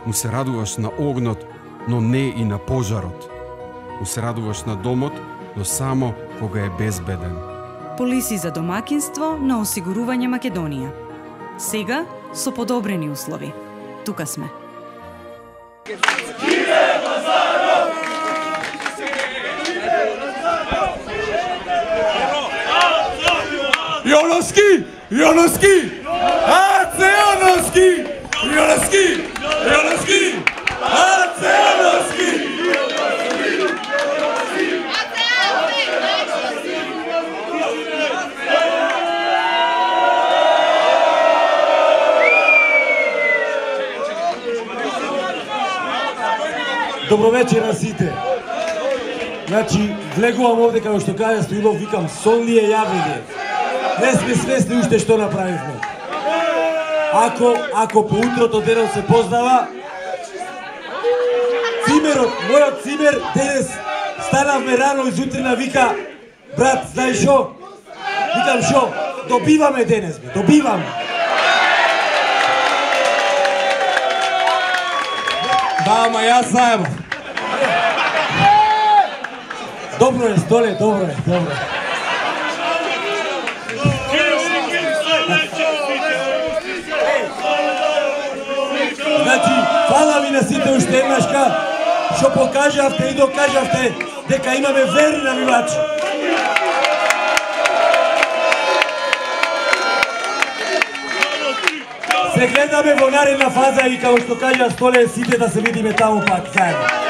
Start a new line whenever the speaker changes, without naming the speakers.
Му се радуваш на огнот, но не и на пожарот. Му се радуваш на домот, но само кога е безбеден.
Полиси за домакинство на осигурување Македонија. Сега со подобрени услови. Тука сме.
Jonoski! Jonoski! Ace Jonoski! Jonoski! Jonoski! Ace Jonoski!
Добро вечер на сите. Значи, влегувам овде како што кажа Стоилов, викам, сон ли е јавење? Не сме свесни уште што направивме. Ако по утрото денот се познава, цимерот, мојот цимер, денес станавме рано изутрина, вика, брат, знаеш шо? Викам шо? Добиваме денес, бе, добиваме.
Да, ама јас знаем.
Добро е, Столе, добро е, добро е. Значи, фала ви на сите уште еднашка, што покажавте и докажавте дека имаме верни навивачи. Се гледаме во наредна фаза и како што кажа Столе, сите да се видиме таму пак заедно.